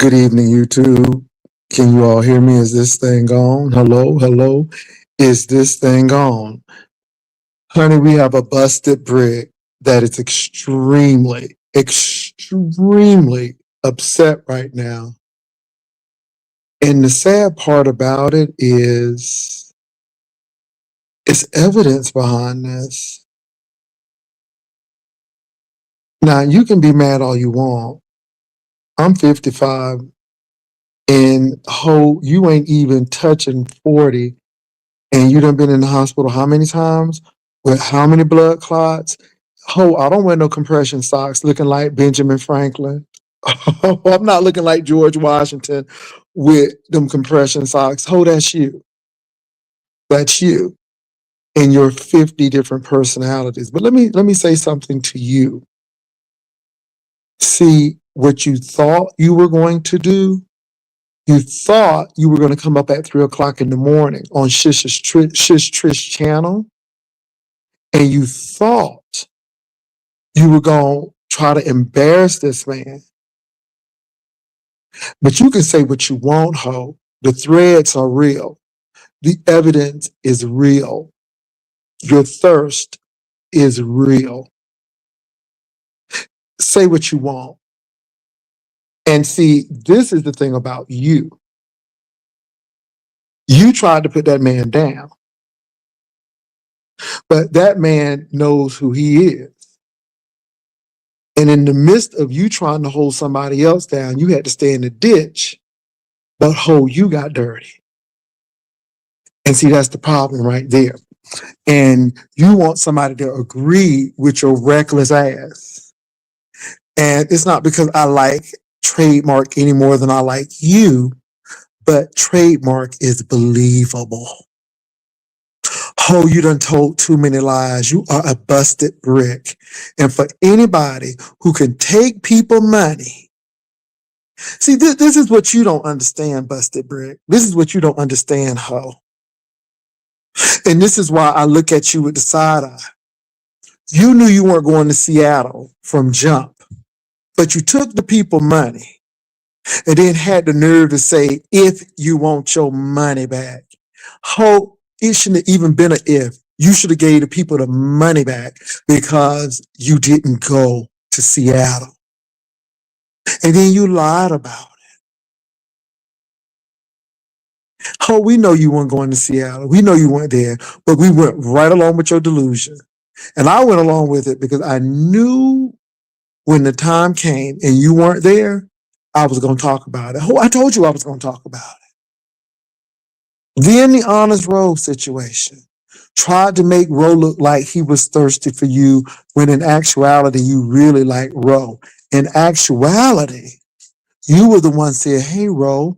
Good evening, YouTube. Can you all hear me? Is this thing on? Hello, hello. Is this thing on? Honey, we have a busted brick that is extremely upset right now. And the sad part about it is it's evidence behind this. Now, you can be mad all you want. I'm 55 and you ain't even touching 40. And you done been in the hospital how many times? With how many blood clots? I don't wear no compression socks looking like Benjamin Franklin. I'm not looking like George Washington with them compression socks. That's you. That's you and your 50 different personalities. But let me say something to you. See, what you thought you were going to do, you thought you were going to come up at 3 o'clock in the morning on Shish Trish channel, and you thought you were going to try to embarrass this man. But you can say what you want, ho. The threads are real. The evidence is real. Your thirst is real. Say what you want. And see, this is the thing about you. You tried to put that man down, but that man knows who he is. And in the midst of you trying to hold somebody else down, you had to stay in the ditch, but you got dirty. And see, that's the problem right there. And you want somebody to agree with your reckless ass. And it's not because I like Trademark any more than I like you, but Trademark is believable. You done told too many lies. You are a busted brick. And for anybody who can take people money, see, this is what you don't understand, busted brick. This is what you don't understand, ho. And this is why I look at you with the side eye. You knew you weren't going to Seattle from jump, but you took the people money and then had the nerve to say, if you want your money back. It shouldn't have even been an if. You should have gave the people the money back because you didn't go to Seattle. And then you lied about it. We know you weren't going to Seattle. We know you weren't there, but we went right along with your delusion. And I went along with it because I knew when the time came and you weren't there, I was going to talk about it. I told you I was going to talk about it. Then the Honest Roe situation. Tried to make Roe look like he was thirsty for you when in actuality, you really like Roe. In actuality, you were the one said, hey, Roe,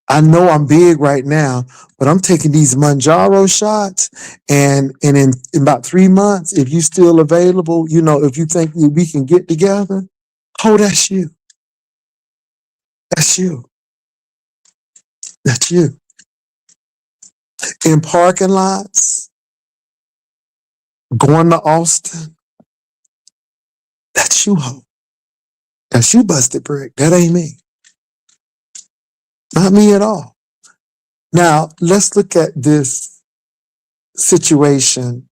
I know I'm big right now, but I'm taking these Manjaro shots. And in about 3 months, if you still available, if you think we can get together, that's you. That's you. That's you. In parking lots, going to Austin, that's you, ho. That's you, busted brick. That ain't me. Not me at all. Now, let's look at this situation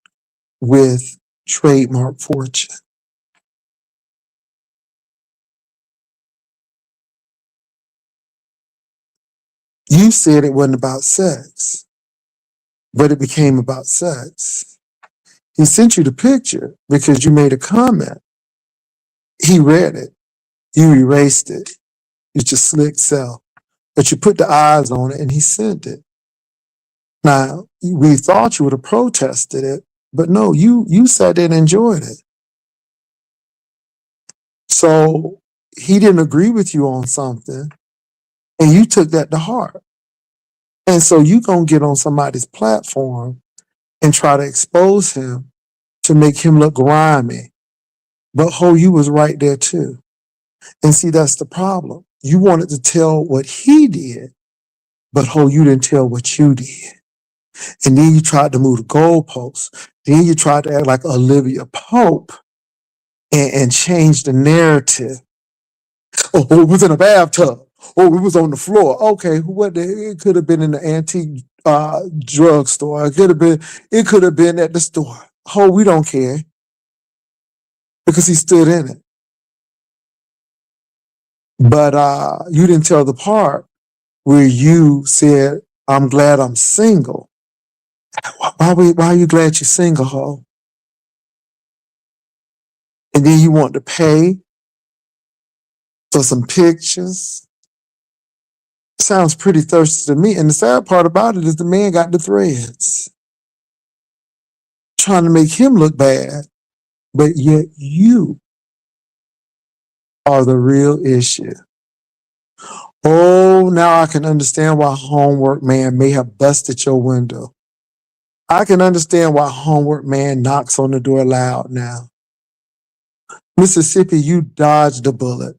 with Trademark Fortune. You said it wasn't about sex, but it became about sex. He sent you the picture because you made a comment. He read it. You erased it. It's your slick self. But you put the eyes on it and he sent it. Now, we thought you would have protested it, but no, you sat there and enjoyed it. So he didn't agree with you on something and you took that to heart. And so you gonna get on somebody's platform and try to expose him to make him look grimy. But you was right there too. And see, that's the problem. You wanted to tell what he did, but you didn't tell what you did. And then you tried to move the goalposts. Then you tried to act like Olivia Pope and change the narrative. Oh, it was in a bathtub. Oh, it was on the floor. Okay, it could have been in the antique drugstore. It could have been at the store. We don't care because he stood in it. But you didn't tell the part where you said, "I'm glad I'm single." Why are you glad you're single, ho? And then you want to pay for some pictures. Sounds pretty thirsty to me. And the sad part about it is the man got the threads, trying to make him look bad, but yet you are the real issue. Oh, now I can understand why Homework Man may have busted your window. I can understand why Homework Man knocks on the door loud now. Mississippi, you dodged a bullet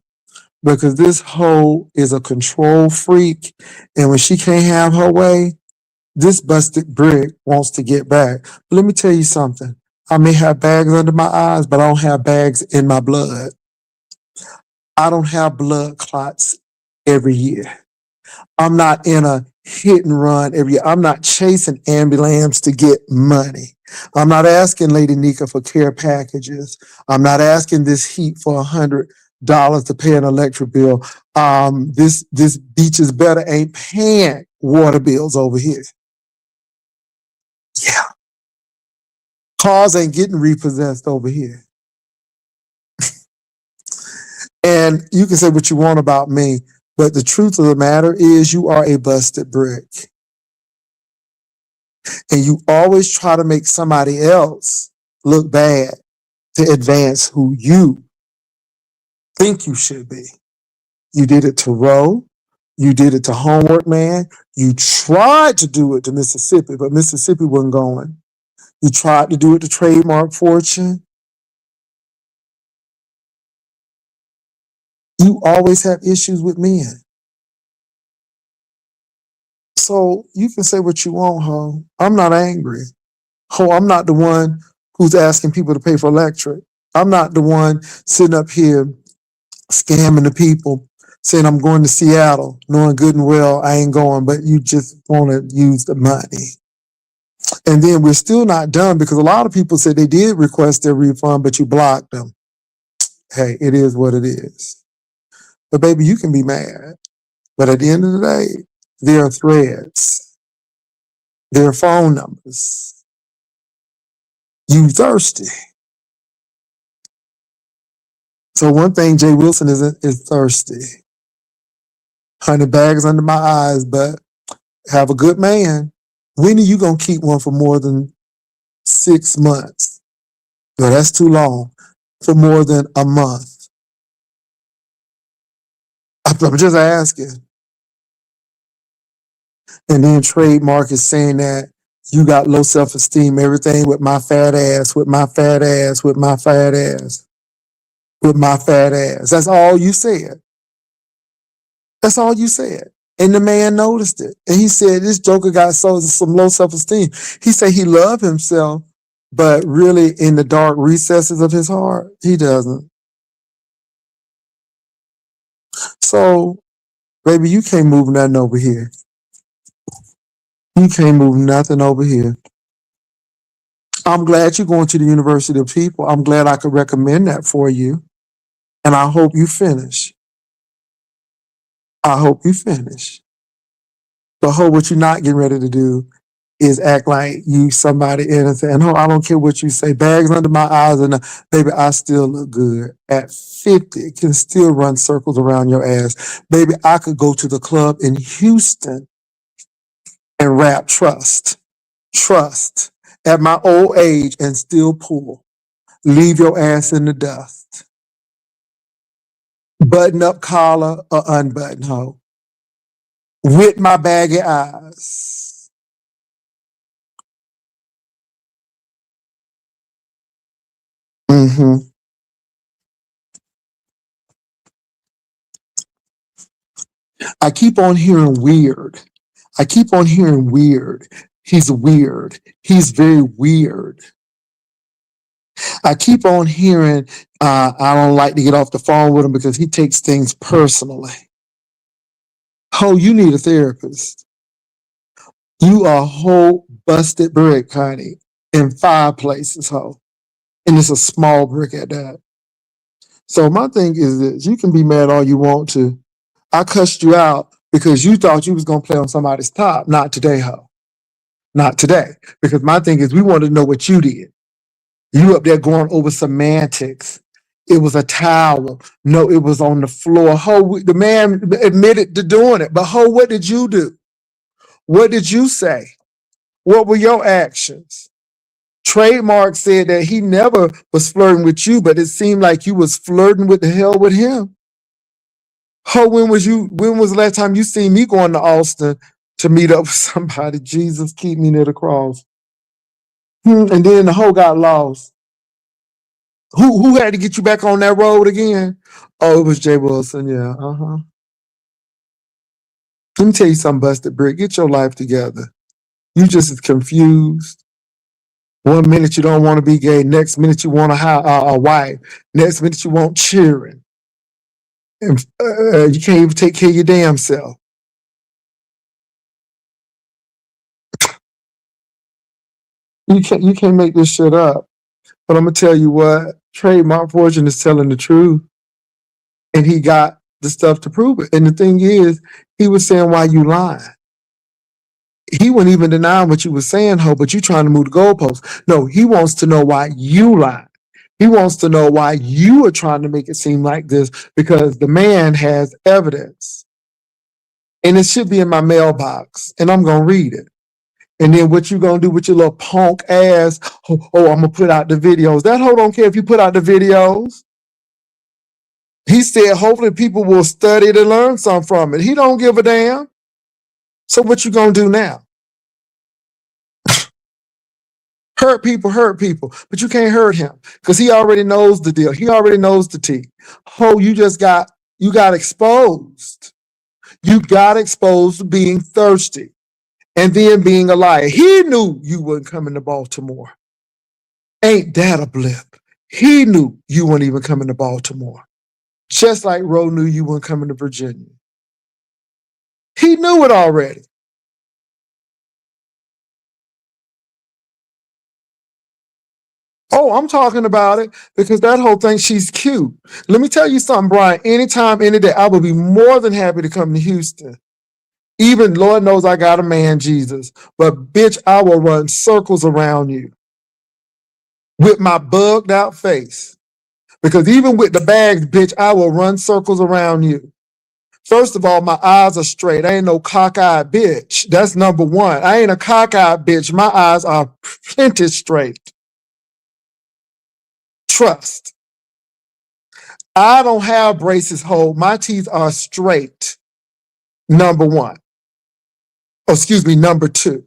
because this hoe is a control freak. And when she can't have her way, this busted brick wants to get back. But let me tell you something. I may have bags under my eyes, but I don't have bags in my blood. I don't have blood clots every year. I'm not in a hit and run every year. I'm not chasing ambulance to get money. I'm not asking Lady Nika for care packages. I'm not asking this heat for $100 to pay an electric bill. This beach is better ain't paying water bills over here. Yeah. Cars ain't getting repossessed over here. And you can say what you want about me, but the truth of the matter is you are a busted brick. And you always try to make somebody else look bad to advance who you think you should be. You did it to Roe. You did it to Homework Man. You tried to do it to Mississippi, but Mississippi wasn't going. You tried to do it to Trademark Fortune. You always have issues with men. So you can say what you want, ho. I'm not angry. Ho, I'm not the one who's asking people to pay for electric. I'm not the one sitting up here scamming the people, saying I'm going to Seattle, knowing good and well I ain't going, but you just want to use the money. And then we're still not done because a lot of people said they did request their refund, but you blocked them. Hey, it is what it is. But baby, you can be mad. But at the end of the day, there are threads. There are phone numbers. You thirsty. So one thing Jay Wilson is thirsty. 100 bags under my eyes, but have a good man. When are you going to keep one for more than 6 months? No, that's too long. For more than a month. I'm just asking. And then Trademark is saying that you got low self-esteem, everything with my fat ass, with my fat ass, with my fat ass, with my fat ass. That's all you said. That's all you said. And the man noticed it. And he said, this joker got some low self-esteem. He said he loved himself, but really in the dark recesses of his heart, he doesn't. So, baby, you can't move nothing over here. You can't move nothing over here. I'm glad you're going to the University of People. I'm glad I could recommend that for you. And I hope you finish. I hope you finish. The whole what you're not getting ready to do is act like you somebody innocent. And I don't care what you say. Bags under my eyes, and baby, I still look good. At 50, can still run circles around your ass. Baby, I could go to the club in Houston and rap trust at my old age and still pull. Leave your ass in the dust. Button up collar or unbutton hoe. With my baggy eyes. Mm-hmm. I keep on hearing weird. I keep on hearing weird. He's weird. He's very weird. I keep on hearing, I don't like to get off the phone with him because he takes things personally. Oh, you need a therapist. You are a whole busted brick, honey, in 5 places, ho. And it's a small brick at that. So my thing is this, you can be mad all you want to. I cussed you out because you thought you was going to play on somebody's top. Not today, ho. Not today. Because my thing is we want to know what you did. You up there going over semantics. It was a towel. No, it was on the floor. Ho, the man admitted to doing it. But ho, what did you do? What did you say? What were your actions? Trademark said that he never was flirting with you, but it seemed like you was flirting with the hell with him. Ho, when was the last time you seen me going to Austin to meet up with somebody? Jesus, keep me near the cross. And then the hoe got lost. Who had to get you back on that road again? Oh, it was Jay Wilson. Yeah. Let me tell you something, Busted Brick. Get your life together. You just as confused. 1 minute you don't want to be gay. Next minute you want a wife. Next minute you want cheering. And you can't even take care of your damn self. You can't make this shit up. But I'm gonna tell you what. Trademark Fortune is telling the truth, and he got the stuff to prove it. And the thing is, he was saying, "Why you lying?" He wasn't even denying what you were saying, Ho, but you trying to move the goalposts. No, he wants to know why you lied. He wants to know why you are trying to make it seem like this because the man has evidence. And it should be in my mailbox, and I'm going to read it. And then what you going to do with your little punk ass, I'm going to put out the videos. That hoe don't care if you put out the videos. He said hopefully people will study to learn something from it. He don't give a damn. So what you going to do now? Hurt people, but you can't hurt him because he already knows the deal. He already knows the tea. Oh, you got exposed. You got exposed to being thirsty and then being a liar. He knew you weren't coming to Baltimore. Ain't that a blip? He knew you weren't even coming to Baltimore. Just like Roe knew you weren't coming to Virginia. He knew it already. Oh, I'm talking about it because that whole thing, she's cute. Let me tell you something, Brian. Anytime, any day, I would be more than happy to come to Houston. Even Lord knows I got a man, Jesus. But bitch, I will run circles around you with my bugged out face. Because even with the bags, bitch, I will run circles around you. First of all, my eyes are straight. I ain't no cockeyed bitch. That's number one. I ain't a cockeyed bitch. My eyes are plenty straight. Trust. I don't have braces, ho. My teeth are straight. Number one. Oh, excuse me, number two.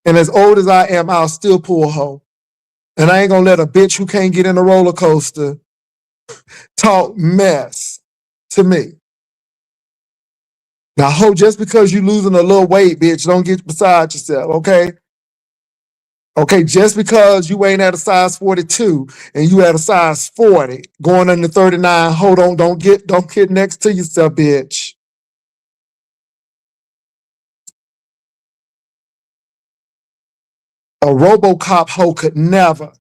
And as old as I am, I'll still pull a hoe. And I ain't gonna let a bitch who can't get in a roller coaster talk mess to me. Now, ho, just because you losing a little weight, bitch, don't get beside yourself, okay? Okay, just because you ain't at a size 42 and you at a size 40, going under 39, hold on, don't get next to yourself, bitch. A RoboCop hoe could never.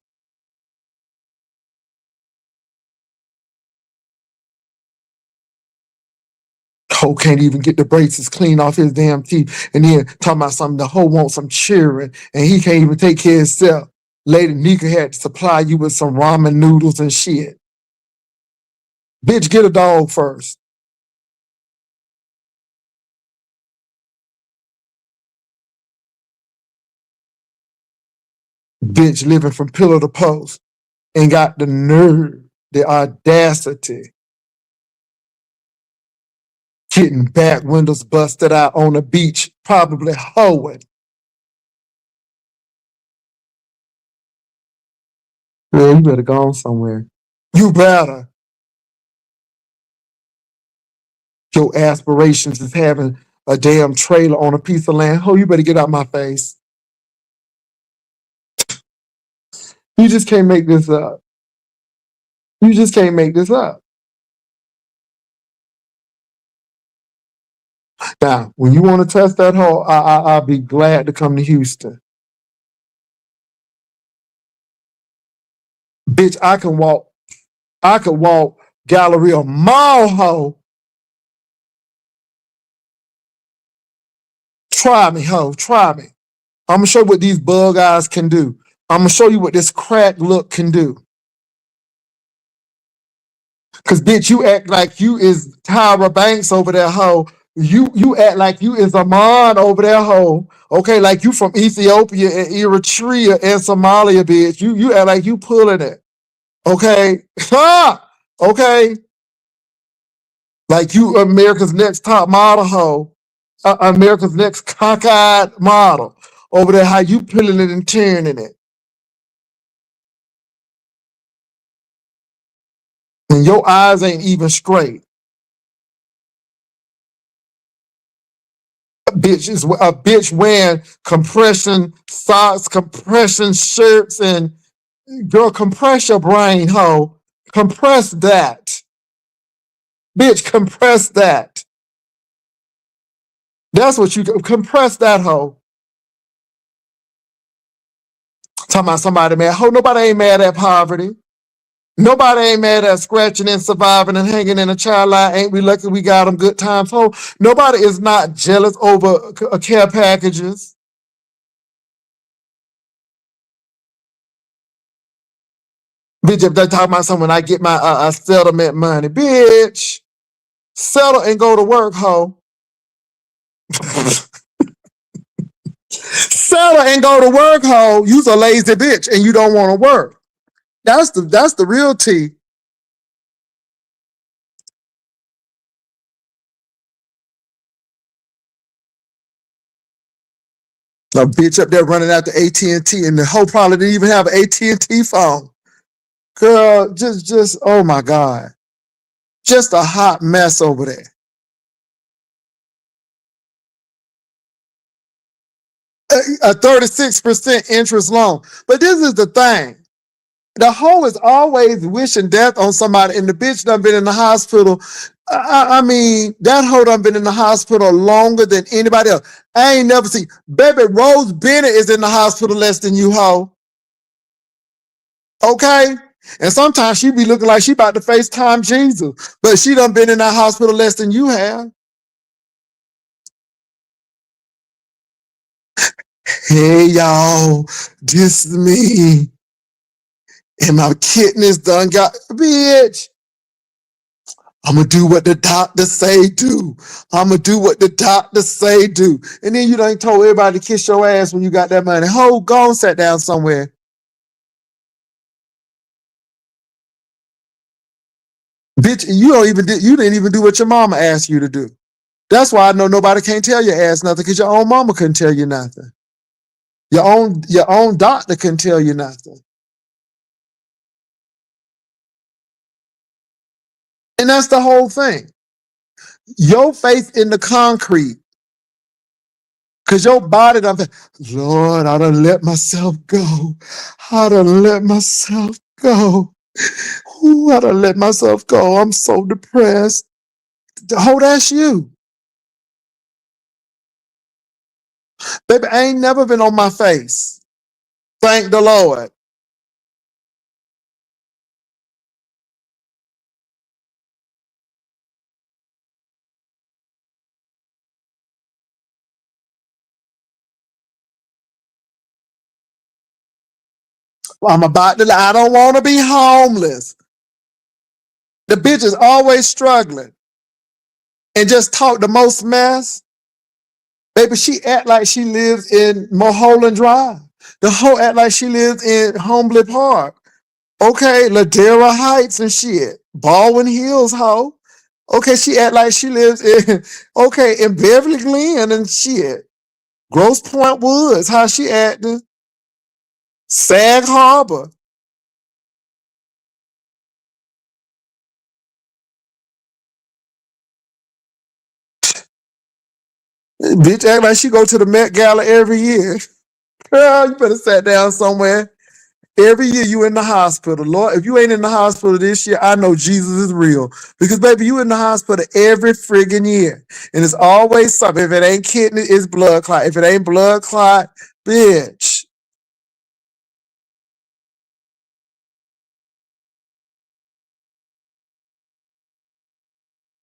Hoe can't even get the braces clean off his damn teeth. And then talking about something, the hoe wants some cheering and he can't even take care of himself. Lady Nika had to supply you with some ramen noodles and shit. Bitch, get a dog first. Bitch living from pillar to post and got the nerve, the audacity, getting back windows busted out on the beach, probably hoeing. Girl, you better go on somewhere. You better. Your aspirations is having a damn trailer on a piece of land. Oh, you better get out my face. You just can't make this up. You just can't make this up. Now, when you want to test that hoe, I'll be glad to come to Houston. Bitch, I could walk Galleria Mall hoe. Try me, hoe. Try me. I'm gonna show you what these bug eyes can do. I'm gonna show you what this crack look can do. Cause bitch, you act like you is Tyra Banks over there, hoe. You act like you is Amon over there, hoe. Okay, like you from Ethiopia and Eritrea and Somalia, bitch. You act like you pulling it. Okay, okay, like you America's Next Top Model, hoe. America's Next Cockeyed Model over there. How you pulling it and turning it, and your eyes ain't even straight. Bitch is a bitch wearing compression socks, compression shirts, and girl, compress your brain, hoe. Compress that. Bitch, compress that. That's what you compress that hoe. Talking about somebody mad. Ho, nobody ain't mad at poverty. Nobody ain't mad at scratching and surviving and hanging in a child line. Ain't we lucky we got them good times? Ho, nobody is not jealous over care packages. Bitch, if they talking about something, when I get my settlement money, bitch, settle and go to work, ho. Settle and go to work, ho. You's a lazy bitch and you don't want to work. That's the real tea. A bitch up there running out the AT&T and the hoe probably didn't even have an AT&T phone. Girl, just oh my God. Just a hot mess over there. A 36% interest loan. But this is the thing. The hoe is always wishing death on somebody, and the bitch done been in the hospital. I mean, that hoe done been in the hospital longer than anybody else. I ain't never seen. Baby Rose Bennett is in the hospital less than you, hoe. Okay? And sometimes she be looking like she about to FaceTime Jesus, but she done been in that hospital less than you have. Hey, y'all, this is me. And my kidneys done got, bitch. I'm gonna do what the doctor say do. I'm gonna do what the doctor say do. And then you done told everybody to kiss your ass when you got that money. Ho, go and sit down somewhere. Bitch, you didn't even do what your mama asked you to do. That's why I know nobody can't tell your ass nothing, because your own mama couldn't tell you nothing. Your own doctor couldn't tell you nothing. And that's the whole thing. Your faith in the concrete. Cause your body done, Lord, I done let myself go. I done let myself go. Ooh, I done let myself go. I'm so depressed. Oh, that's you. Baby, I ain't never been on my face. Thank the Lord. I'm about to, I don't want to be homeless. The bitch is always struggling and just talk the most mess. Baby, she act like she lives in Mulholland Drive. The hoe act like she lives in Hombley Park. Okay, Ladera Heights and shit. Baldwin Hills, hoe. Okay, she act like she lives in, okay, in Beverly Glen and shit. Grosse Point Woods, how she acting? Sag Harbor. Bitch act like she go to the Met Gala every year. Girl, you better sit down somewhere. Every year you in the hospital. Lord, if you ain't in the hospital this year, I know Jesus is real. Because baby, you in the hospital every friggin' year. And it's always something. If it ain't kidney, it's blood clot. If it ain't blood clot, bitch.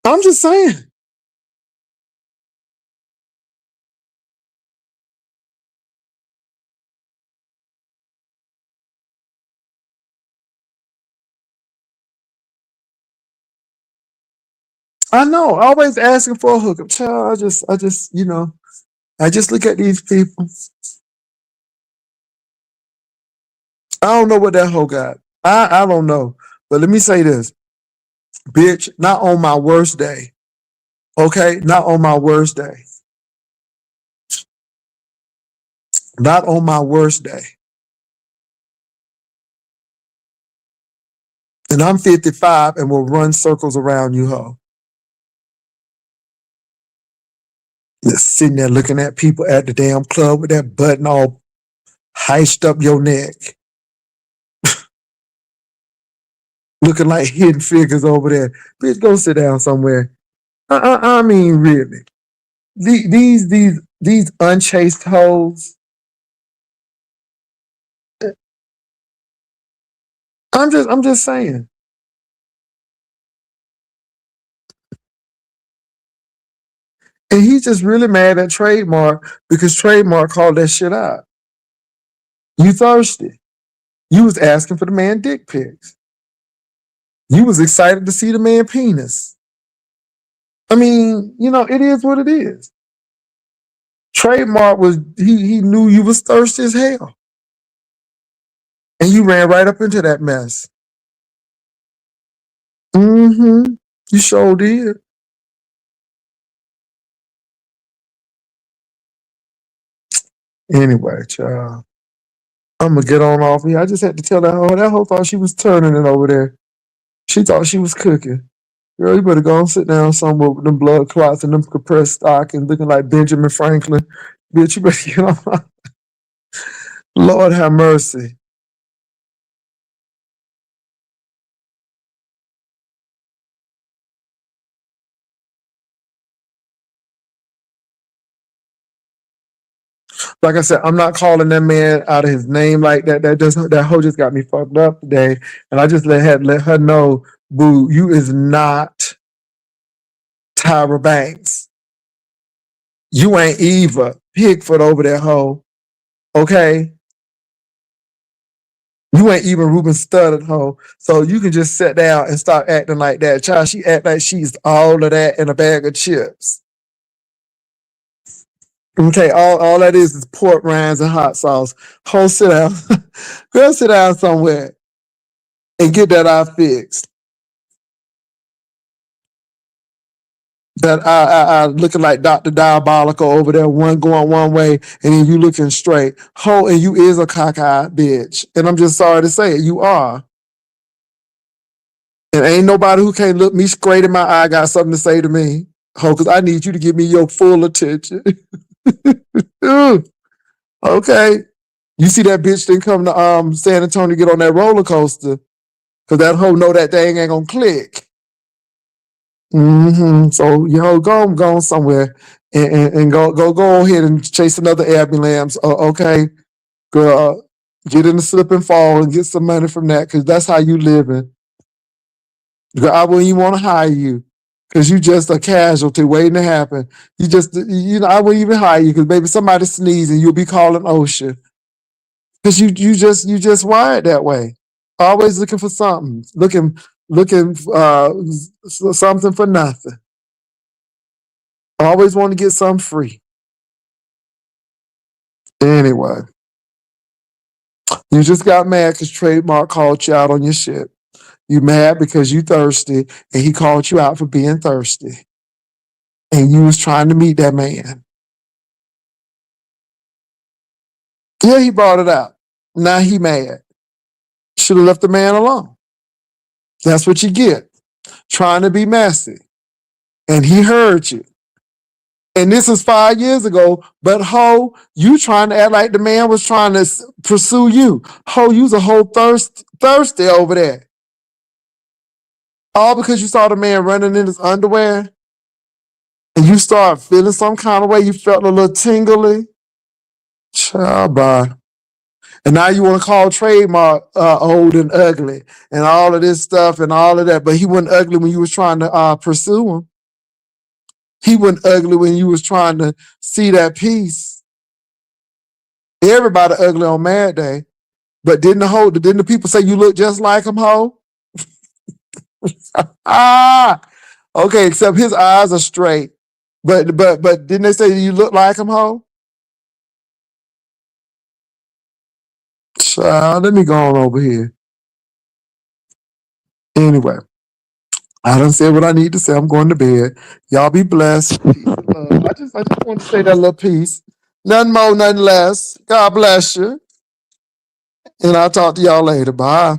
I'm just saying. I know. Always asking for a hookup. Child, I just look at these people. I don't know what that hoe got. I don't know. But let me say this. Bitch, not on my worst day. Okay? Not on my worst day. Not on my worst day. And I'm 55 and will run circles around you, hoe. Just sitting there looking at people at the damn club with that button all heiched up your neck. Looking like hidden figures over there. Bitch, go sit down somewhere. I mean, really. These unchaste hoes. I'm just saying. And he's just really mad at Trademark because Trademark called that shit out. You thirsty. You was asking for the man dick pics. You was excited to see the man penis. I mean, it is what it is. Trademark was he knew you was thirsty as hell. And you ran right up into that mess. Mm-hmm. You sure did. Anyway, child. I'm gonna get on off here. I just had to tell that hoe thought she was turning it over there. She thought she was cooking. Girl, you better go and sit down somewhere with them blood clots and them compressed stockings looking like Benjamin Franklin. Bitch, you better get on. Lord have mercy. Like I said, I'm not calling that man out of his name like that. That hoe just got me fucked up today. And I just let her know, boo, you is not Tyra Banks. You ain't Eva Pigfoot over there, hoe. Okay? You ain't even Ruben Studdard, hoe. So you can just sit down and stop acting like that. Child, she act like she's all of that in a bag of chips. Okay, all that is pork rinds and hot sauce. Ho, sit down. Girl, sit down somewhere and get that eye fixed. That I looking like Dr. Diabolical over there, one going one way, and then you looking straight. Ho, and you is a cockeyed bitch. And I'm just sorry to say it, you are. And ain't nobody who can't look me straight in my eye got something to say to me. Ho, because I need you to give me your full attention. Okay. You see that bitch didn't come to San Antonio to get on that roller coaster. Cause that hoe know that thing ain't gonna click. So go somewhere and go ahead and chase another ambulance. Okay, girl, get in the slip and fall and get some money from that, cause that's how you living. Girl, I wouldn't even want to hire you, cause you just a casualty waiting to happen. I wouldn't even hire you, cause baby, somebody sneezing, you'll be calling OSHA. Cause you just wired that way. Always looking for something. Looking something for nothing. Always want to get something free. Anyway, you just got mad because Trademark called you out on your shit. You mad because you thirsty and he called you out for being thirsty. And you was trying to meet that man. Yeah, he brought it out. Now he mad. Should have left the man alone. That's what you get. Trying to be messy. And he heard you. And this is 5 years ago, but ho, you trying to act like the man was trying to pursue you. Ho, you's a whole thirsty over there. All because you saw the man running in his underwear and you start feeling some kind of way. You felt a little tingly. Child, bye. And now you want to call Trademark old and ugly and all of this stuff and all of that. But he wasn't ugly when you was trying to pursue him. He wasn't ugly when you was trying to see that peace. Everybody ugly on Mad Day. But didn't the people say you look just like him, ho? Okay, except his eyes are straight. But didn't they say you look like him, ho? Child, let me go on over here. Anyway, I done said what I need to say. I'm going to bed. Y'all be blessed. Peace and love. I just want to say that little piece. Nothing more, nothing less. God bless you. And I'll talk to y'all later. Bye.